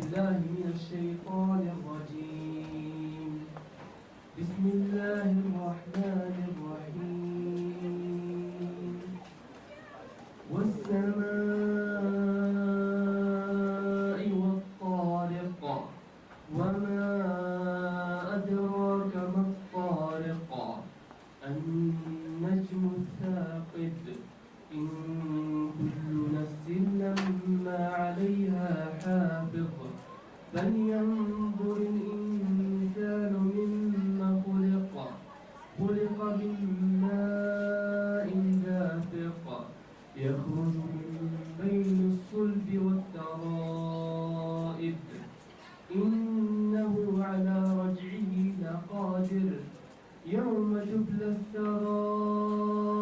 بالله من الشيطان الرجيم. بسم الله الرحمن الرحيم. والسماء والطارق وما أدراك ما الطارق النجم الثاقب إن كل نفس لما عليها حافظ فلينظر الإنسان مما خلق من ماء دافق يخرج من بين الصلب والترائب إنه على رجعه لقادر يوم تبلى السرائر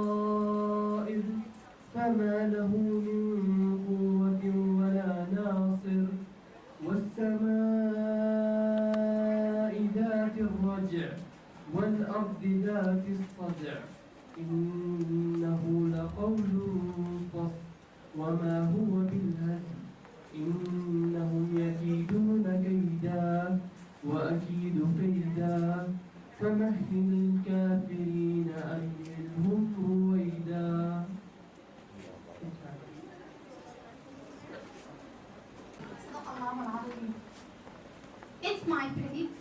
فما له من قوة ولا ناصر والسماء ذات الرجع والأرض ذات الصدع إنه لقول فصل وما هو بالهزل إنهم يكيدون كيدا وأكيد كيدا فمهل الكافرين أمهلهم رويدا. It's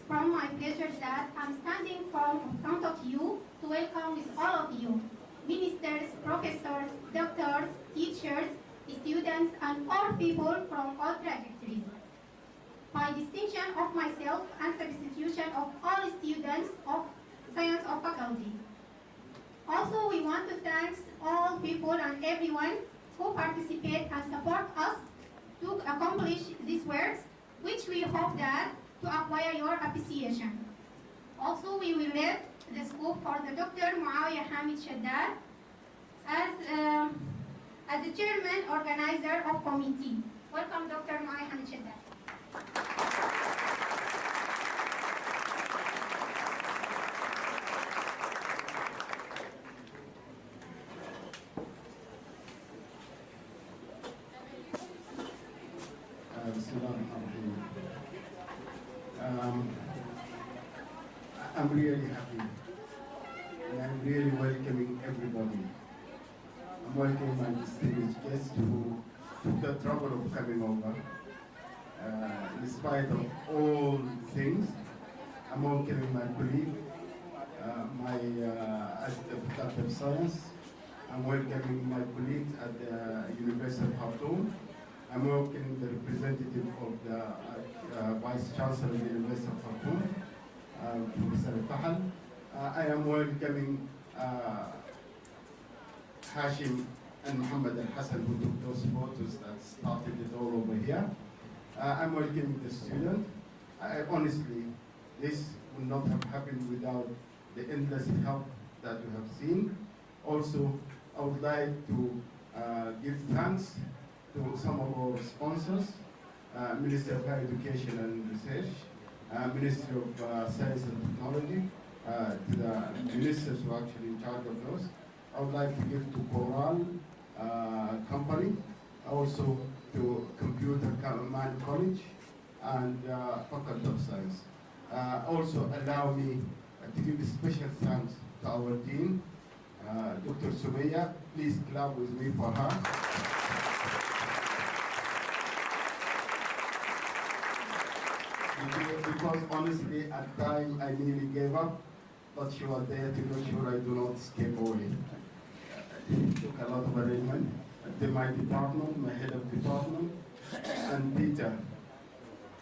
from my pleasure that I'm standing in front of you to welcome with all of you, ministers, professors, doctors, teachers, students, and all people from all trajectories. By distinction of myself and substitution of all students of Science of Faculty. Also, we want to thank all people and everyone who participate and support us to accomplish these works, which we hope that to acquire your appreciation. Also, we will leave the scope for the Dr. Muawiyah Hamid Shaddad as the chairman organizer of committee. Welcome, Dr. Muawiyah Hamid Shaddad. I'm really happy and I'm really welcoming everybody. I'm welcoming my distinguished guests who took the trouble of coming over. In spite of all things, I'm welcoming my colleague, at the Faculty of Science. I'm welcoming my colleagues at the University of Khartoum. I'm welcoming the representative of the Vice Chancellor of the University of Khartoum, Professor Fahal. I am welcoming Hashim and Muhammad Al-Hassan, who took those photos that started it all over here. I'm welcoming the student. Honestly, this would not have happened without the endless help that you have seen. Also, I would like to give thanks to some of our sponsors, Ministry of Higher Education and Research, Ministry of Science and Technology, to the ministers who are actually in charge of those. I would like to give to Coral Company, also to Computer Command College and Faculty of Science. Also allow me to give special thanks to our Dean, Dr. Sumaya. Please clap with me for her. Because honestly, at times I nearly gave up, but she was there to make sure I do not escape away. It took a lot of arrangement. My department, my head of department, and Peter.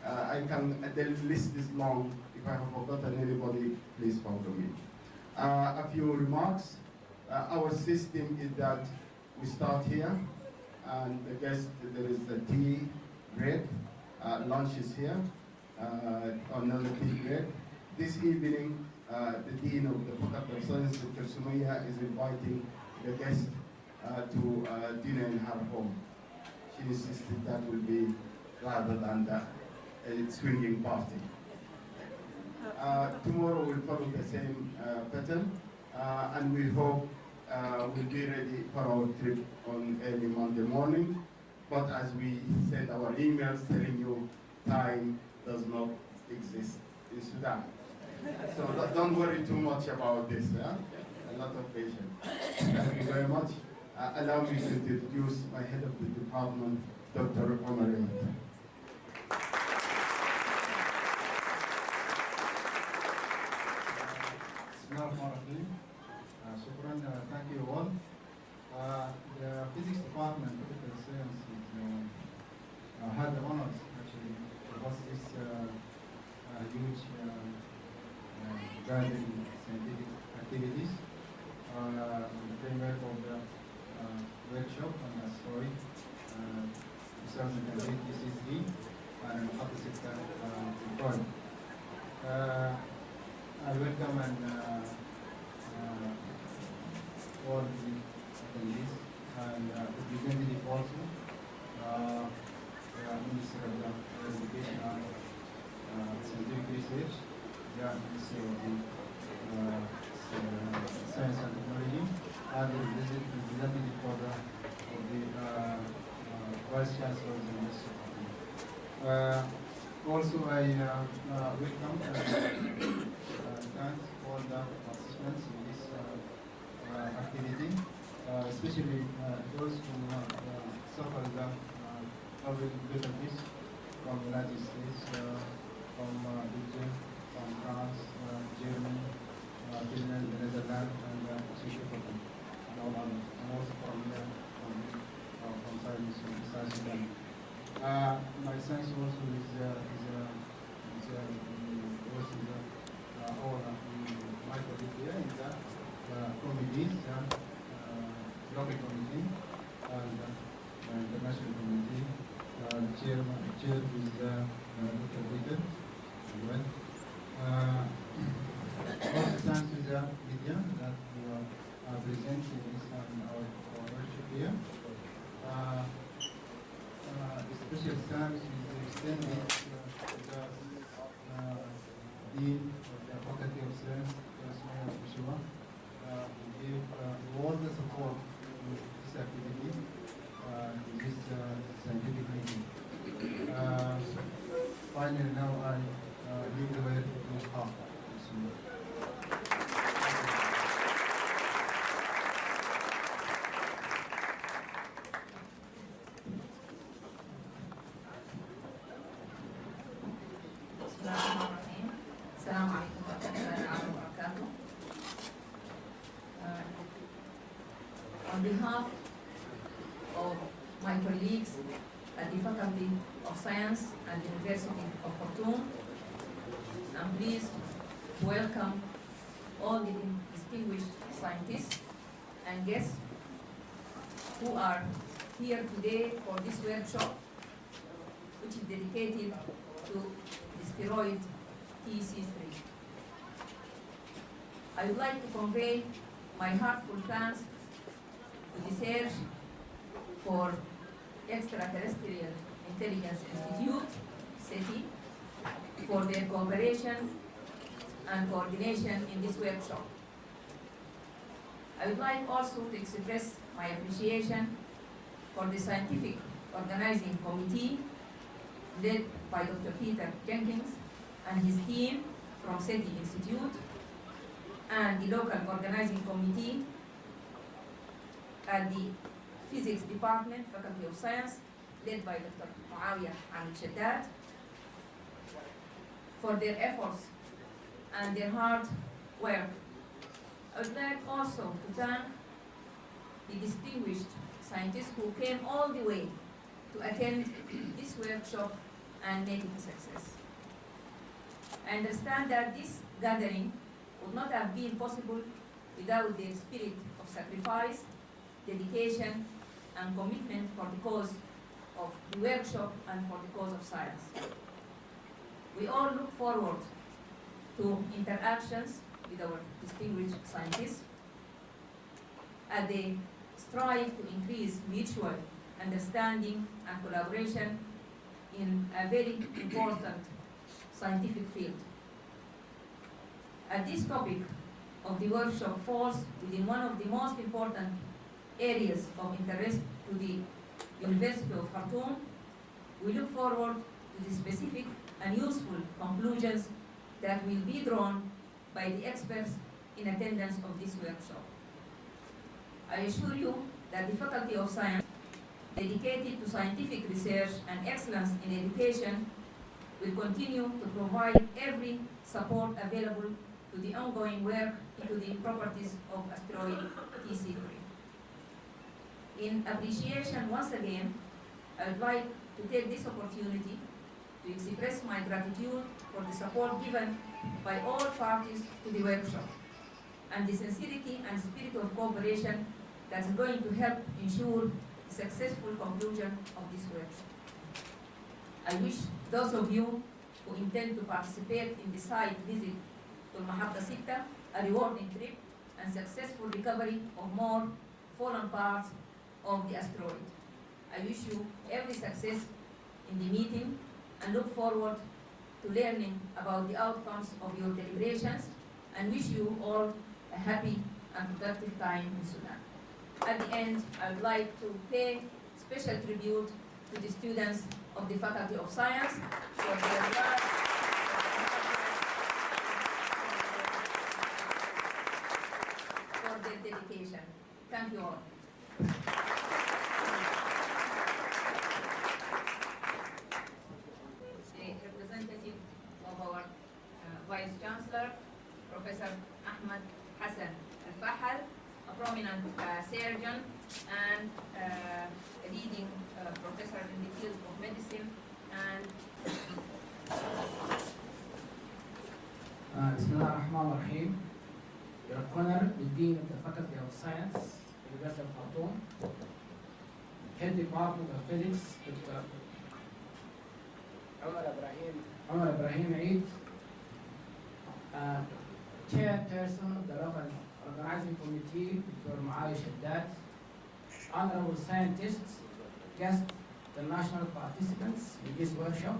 The list is long. If I have forgotten anybody, please follow me. A few remarks. Our system is that we start here, and the guest, there is the tea break, lunch is here, another tea break. This evening, the Dean of the Faculty of Science, Dr. Sumaya, is inviting the guest to dinner in her home. She insisted that will be rather than a swinging party. Tomorrow we'll follow the same pattern, and we hope we'll be ready for our trip on early Monday morning. But as we send our emails telling you time does not exist in Sudan. So don't worry too much about this. Yeah? A lot of patience. Thank you very much. Allow me to introduce my head of the department, Dr. Omar Imad. Bismillahirrahmanirrahim. Shukran, thank you all. The physics department, political science, had the honors actually to host this huge gathering scientific activities on the framework of the workshop on Asteroid 2008 ECC and opposite project. I welcome and all the attendees and representative also, Minister of the Education and Scientific Research, the Minister of the Science and Technology, and the representative for the Vice Chancellors in this department. Also, I welcome thanks all the participants in this activity, especially those who suffered the travel difficulties from the United States, from Belgium, from France, Germany, Finland, the Netherlands, and Czech Republic, and all others, and also from here, from South Sudan. My sense also is all my colleagues here in the committees, local committee, and international committee. Chair is Dr. Peter. Also thanks to the media that you are presenting this on our workshop here. Special thanks is extended to the Dean of the Faculty of Science, Professor Joshua, who gave all the support to this activity, to this scientific meeting. Finally, now I leave the word to Hafa. On behalf of my colleagues at the Faculty of Science and the University of Khartoum, I'm pleased to welcome all the distinguished scientists and guests who are here today for this workshop, which is dedicated to the asteroid TC3. I would like to convey my heartfelt thanks to the Research for Extraterrestrial Intelligence Institute, SETI, for their cooperation and coordination in this workshop. I would like also to express my appreciation for the Scientific Organizing Committee led by Dr. Peter Jenkins and his team from SETI Institute, and the local organizing committee at the Physics Department, Faculty of Science, led by Dr. Muawiyah Hamid Shaddad, for their efforts and their hard work. I would like also to thank the distinguished scientists who came all the way to attend this workshop and make it a success. I understand that this gathering would not have been possible without their spirit of sacrifice, dedication, and commitment for the cause of the workshop and for the cause of science. We all look forward to interactions with our distinguished scientists as they strive to increase mutual understanding and collaboration in a very important scientific field. As this topic of the workshop falls within one of the most important areas of interest to the University of Khartoum, we look forward to the specific and useful conclusions that will be drawn by the experts in attendance of this workshop. I assure you that the Faculty of Science, dedicated to scientific research and excellence in education, will continue to provide every support available to the ongoing work into the properties of asteroid TC3. In appreciation once again, I would like to take this opportunity to express my gratitude for the support given by all parties to the workshop and the sincerity and spirit of cooperation that's going to help ensure the successful conclusion of this workshop. I wish those of you who intend to participate in the site visit to Mahabba Sitta a rewarding trip and successful recovery of more fallen parts of the asteroid. I wish you every success in the meeting and look forward to learning about the outcomes of your deliberations and wish you all a happy and productive time in Sudan. At the end, I would like to pay special tribute to the students of the Faculty of Science for their work, for their dedication. Thank you all. A representative of our Vice Chancellor, Professor Ahmed Hassan Al-Fahal, a prominent surgeon and a leading professor in the field of medicine and Bismillah ar-Rahman ar-Rahim. Your Honor, the Dean of the Faculty of Science, University of Khartoum, Head Department of Physics, Dr. Omar Ibrahim Eid, Chairperson of the Local Organizing Committee, Dr. Maali Shaddad, Honorable Scientists, guests, international participants in this workshop.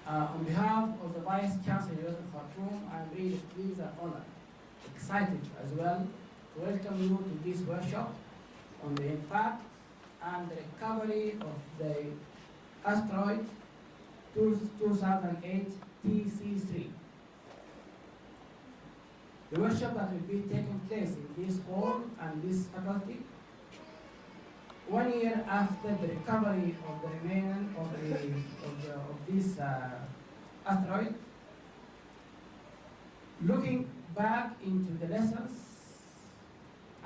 On behalf of the Vice Chancellor of the University of Khartoum, I am really pleased and honored, excited as well, to welcome you to this workshop on the impact and the recovery of the asteroid 2008 TC3. The workshop that will be taking place in this hall and this faculty 1 year after the recovery of the remainder of this asteroid, looking back into the lessons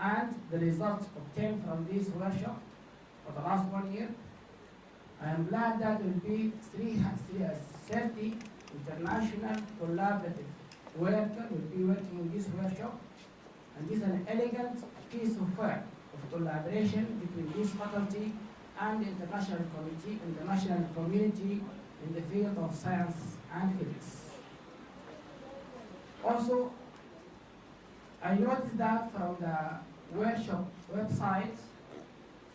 and the results obtained from this workshop for the last 1 year, I am glad that there will be 30 international collaborative workers will be working in this workshop, and this is an elegant piece of work of collaboration between this faculty and the international community in the field of science and physics. Also, I noticed that from the workshop website,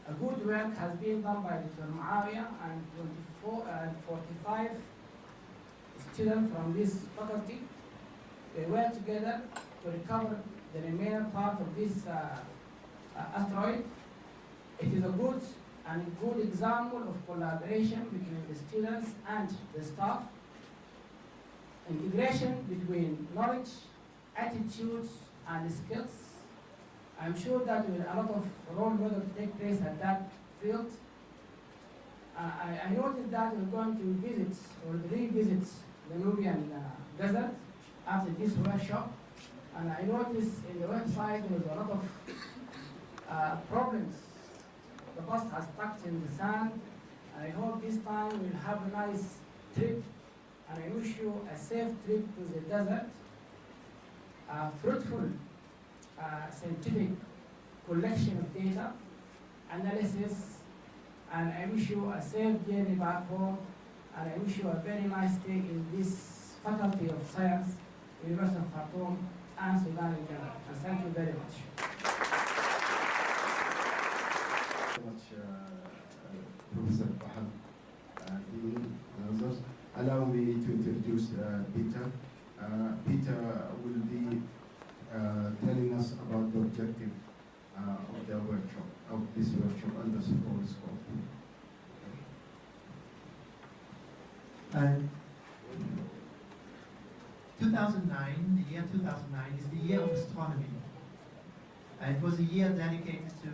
a good work has been done by Dr. Muawiyah and 45 students from this faculty. They work together to recover the remaining part of this asteroid. It is a good example of collaboration between the students and the staff, integration between knowledge, attitudes, and skills. I'm sure that a lot of role models take place at that field. I noticed that we're going to visit or revisit the Nubian desert after this workshop, and I noticed in the website there was a lot of problems. The bus has stuck in the sand, and I hope this time we'll have a nice trip, and I wish you a safe trip to the desert, a fruitful scientific collection of data, analysis, and I wish you a safe journey back home, and I wish you a very nice day in this Faculty of Science, University of Khartoum, and Sudan in general. And thank you very much. Professor Fahad, Dean Nazars. Allow me to introduce Peter. Peter will be telling us about the objective of the workshop, of this workshop, and the whole scope. 2009, the year 2009, is the year of astronomy. It was a year dedicated to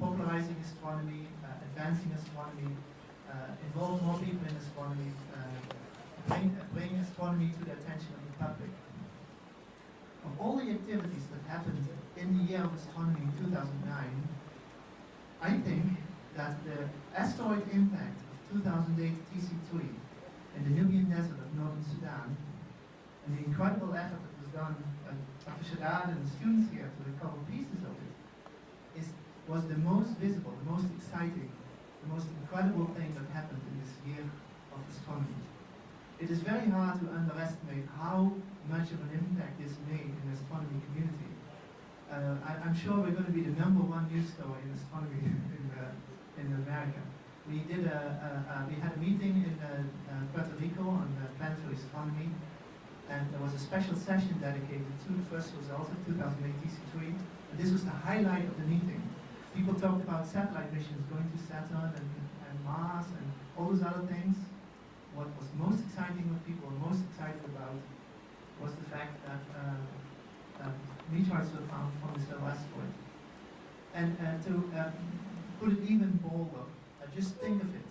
popularizing astronomy, advancing astronomy, involve more people in astronomy, bring astronomy to the attention of the public. Of all the activities that happened in the year of astronomy in 2009, I think that the asteroid impact of 2008 TC3 in the Nubian desert of northern Sudan, and the incredible effort that was done by Dr. Shaddad and the students here to recover pieces of it, was the most visible, the most exciting, the most incredible thing that happened in this year of astronomy. It is very hard to underestimate how much of an impact this made in the astronomy community. I'm sure we're going to be the #1 news story in astronomy in America. We had a meeting in Puerto Rico on planetary astronomy, and there was a special session dedicated to the first results of 2008 TC3, and this was the highlight of the meeting. People talked about satellite missions going to Saturn and Mars and all those other things. What was most exciting, what people were most excited about, was the fact that meteorites were found from this little asteroid. And to put it even bolder, just think of it.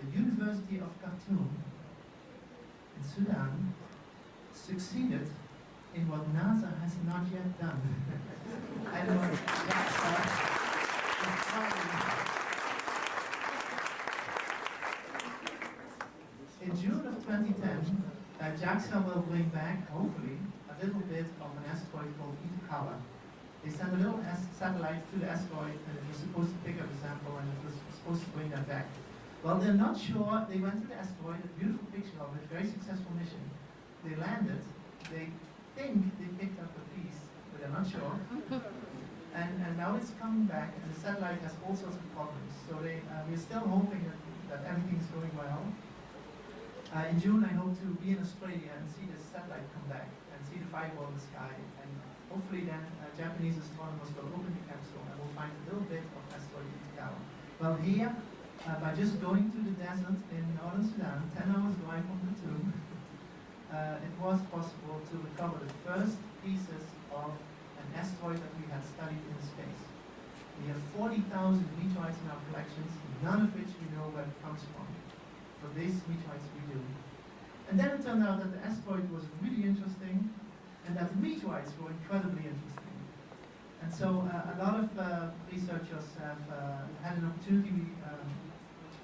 The University of Khartoum in Sudan succeeded in what NASA has not yet done. I don't know. In June of 2010, JAXA will bring back, hopefully, a little bit of an asteroid called Itokawa. They sent a little satellite to the asteroid, and it was supposed to pick up a sample, and it was supposed to bring that back. Well, they're not sure. They went to the asteroid, a beautiful picture of it, very successful mission. They landed. They think they picked up a piece, but they're not sure. And now it's coming back, and the satellite has all sorts of problems. So we're still hoping that everything's going well. In June, I hope to be in Australia and see the satellite come back and see the fireball in the sky. And hopefully then Japanese astronomers will open the capsule and we'll find a little bit of asteroid Itokawa. Well, here, by just going to the desert in northern Sudan, 10 hours drive from Khartoum, it was possible to recover the first pieces of an asteroid that we had studied in space. We have 40,000 meteorites in our collections, none of which we know where it comes from. For these meteorites we do. And then it turned out that the asteroid was really interesting, and that the meteorites were incredibly interesting. And so a lot of researchers have had an opportunity. We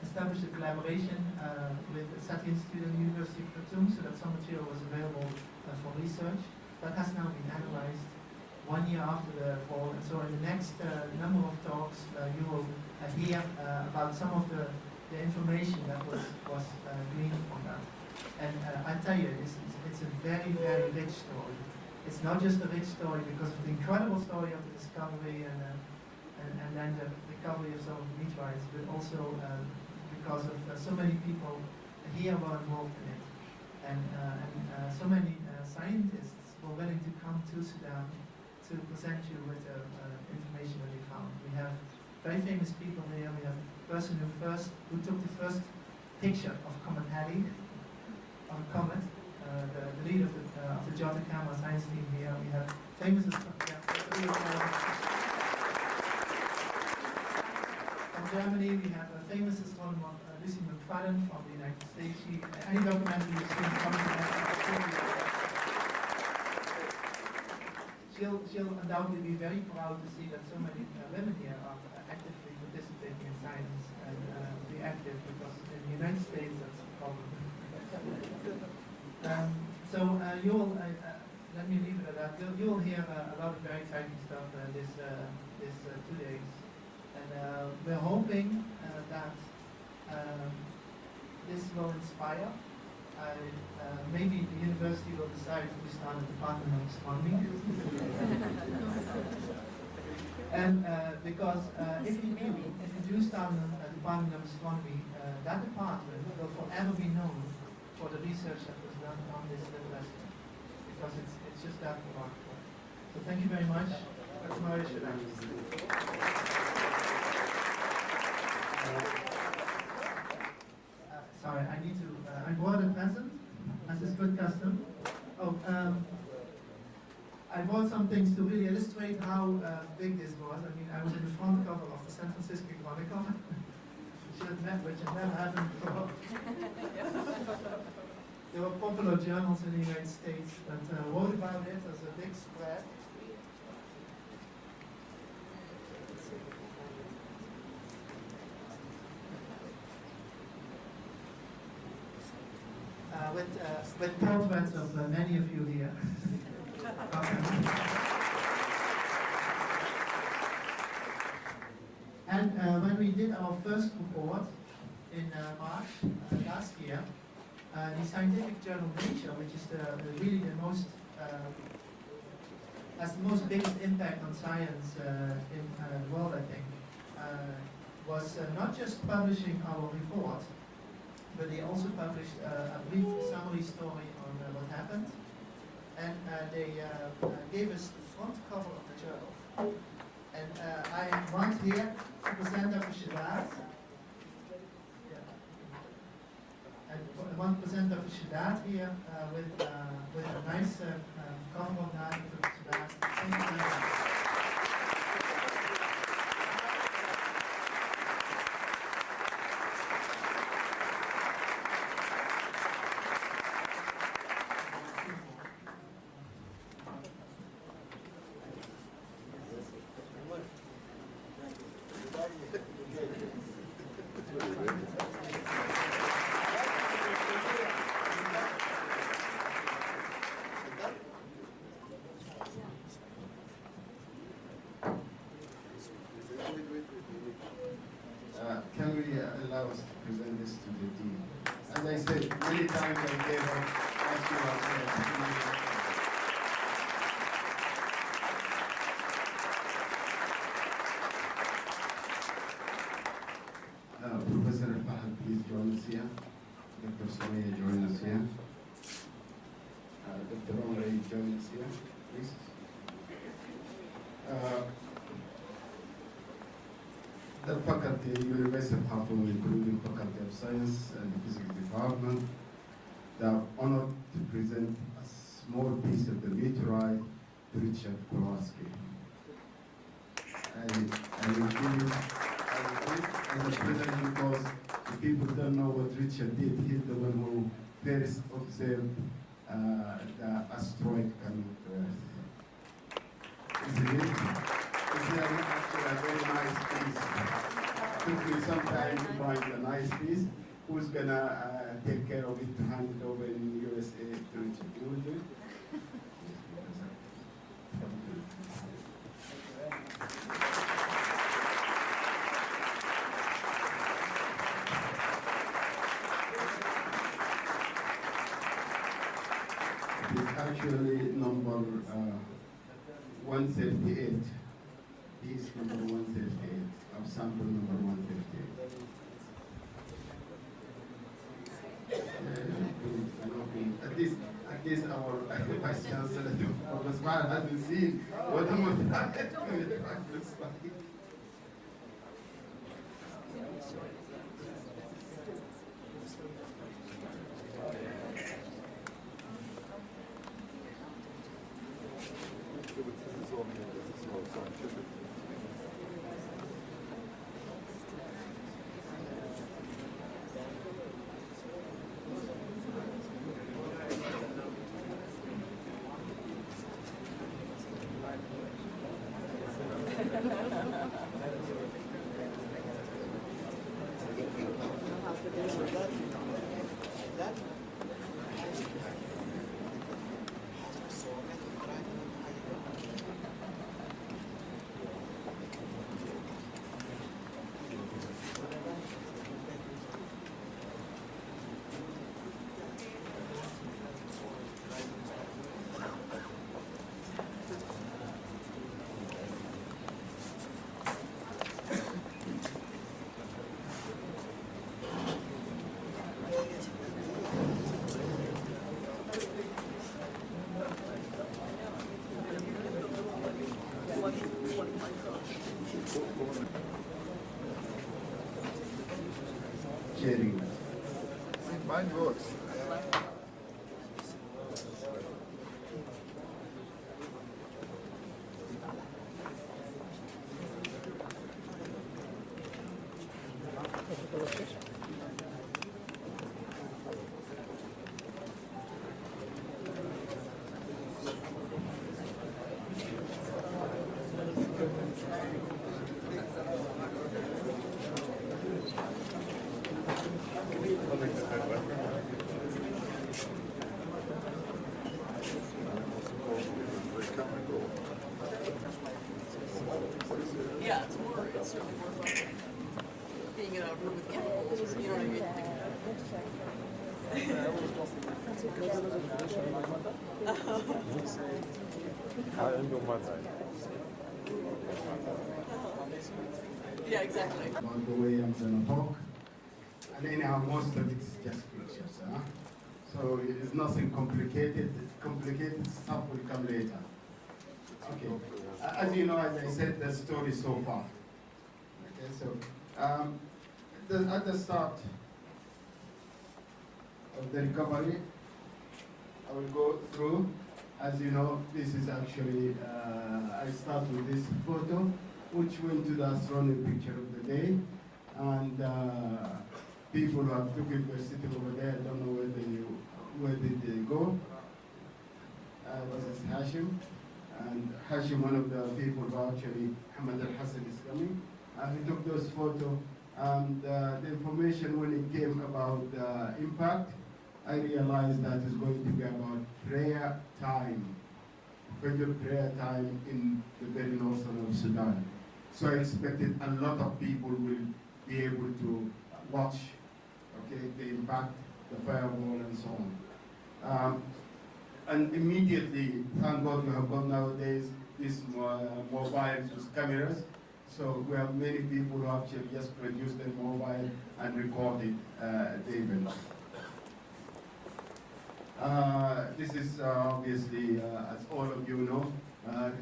established a collaboration with the SETI Institute and the University of Khartoum so that some material was available for research. That has now been analyzed 1 year after the fall. And so in the next number of talks, you will hear about some of the information that was gleaned from that. And I tell you, it's a very, very rich story. It's not just a rich story because of the incredible story of the discovery and then the recovery of some of the meteorites, but also because of so many people here were involved in it. And so many scientists were willing to come to Sudan to present you with information that they found. We have very famous people here. We have the person who took the first picture of Comet Halley, of a comet, the lead of the Jota-Kama science team here. We have famous from Germany. We have a famous astronomer, Lucy McFadden from the United States. Any documentary you've seen she'll undoubtedly be very proud to see that so many women here are actively participating in science and be active, because in the United States that's a problem. Let me leave it at that. You will hear a lot of very exciting stuff this 2 days, and we're hoping that this will inspire. Maybe the university will decide to start a department of astronomy. And because if you do start a department of astronomy, that department will forever be known for the research that was done on this little asteroid, because it's just that remarkable. So thank you very much. That's my sorry, I need to. I brought a some things to really illustrate how big this was. I mean, I was in the front cover of the San Francisco Chronicle, which had never happened before. There were popular journals in the United States that wrote about it as a big spread. With portraits of many of you here. And when we did our first report in March last year, the scientific journal Nature, which is really the most has the most biggest impact on science in the world, I think, was not just publishing our report, but they also published a brief summary story on what happened, and they gave us the front cover of the journal. And I want here to present Dr. Shaddad. And I want to present Dr. Shaddad here with a nice cover of that. Dr. Shaddad. Thank you very much. Can we allow us to present this to the dean? As I said, many times I gave up Professor Fahad, please join us here. Dr. Sumaya, join us here. Dr. Omri, join us here, please. The faculty, University of Khartoum, including Faculty of Science and the Physics Department, they are honored to present a small piece of the meteorite to Richard Kowalski. I will give it as a present because the people don't know what Richard did. He's the one who first observed the asteroid coming to Earth. Isn't it? It's actually a very nice piece. It took me some time to find a nice piece. Who's gonna take care of it to hand it over in the USA to Richard? You will do it? It is actually number 138. Piece number 138 of sample number 138. At least our Vice Chancellor, Professor Mahal, hasn't seen what I'm looks like. Sharing. Mine works. Yeah, it's certainly more fun being in a room with chemicals, you know what I mean? Yeah, exactly. About the way I'm going to talk. And anyhow, most of it's just pictures. Huh? So it is nothing complicated. Complicated stuff will come later. Okay. As you know, as I said, the story so far. Okay, so at the start of the recovery, I will go through. As you know, this is actually, I start with this photo, which went to the astronomy picture of the day. And people who have took it were sitting over there. I don't know where did they go. This is Hashim. And Hashim, one of the people who actually, Hamad al-Hassan is coming. And he took those photos. And the information when it came about impact, I realized that it's going to be about prayer time, Fajr prayer time in the very northern of Sudan. So I expected a lot of people will be able to watch, okay, the impact, the fireball, and so on. And immediately, thank God we have got nowadays these mobiles with cameras. So we have many people who actually just produced their mobile and recorded the event. This is obviously, as all of you know,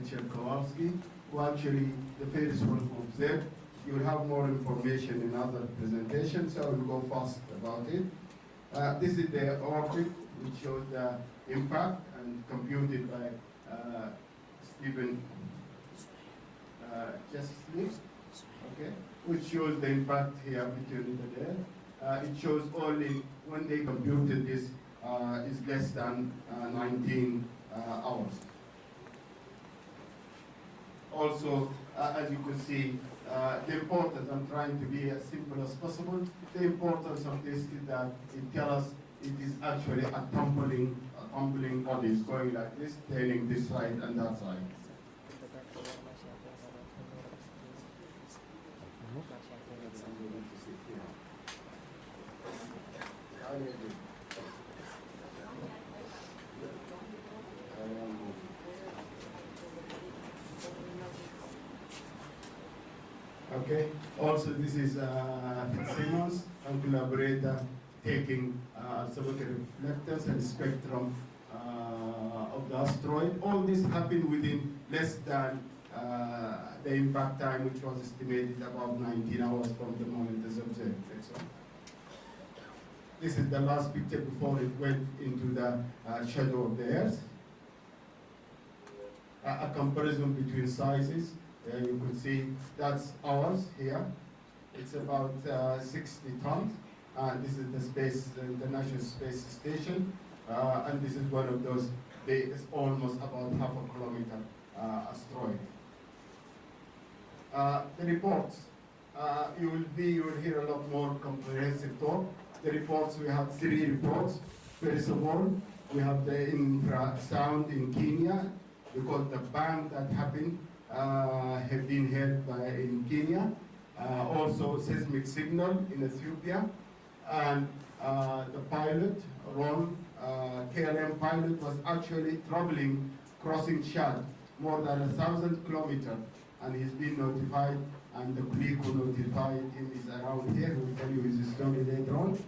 Richard Kowalski, who actually the first one who observed. You will have more information in other presentations, so I will go fast about it. This is the orbit, which shows the impact and computed by Stephen Chesley, okay, which shows the impact here between the there. It shows only when they computed this is less than 19 hours. Also, as you can see, the importance, I'm trying to be as simple as possible, the importance of this is that it tells us it is actually a tumbling body going like this, turning this side and that side. Okay. Also, this is Fitzsimmons, a collaborator, taking some of the reflectors and spectrum of the asteroid. All this happened within less than the impact time, which was estimated about 19 hours from the moment it's observed. So this is the last picture before it went into the shadow of the Earth. A comparison between sizes. You could see that's ours here. It's about 60 tons. This is the space, the International Space Station. And this is one of those, it's almost about half a kilometer asteroid. The reports, you will hear a lot more comprehensive talk. The reports, we have 3 reports. First of all, we have the infrasound in Kenya, because the bang that happened have been heard in Kenya. Also seismic signal in Ethiopia. And the pilot, Ron, KLM pilot, was actually traveling, crossing Chad, more than 1,000 kilometers. And he's been notified, and the colleague who notified him is around here. We'll tell you his story later on.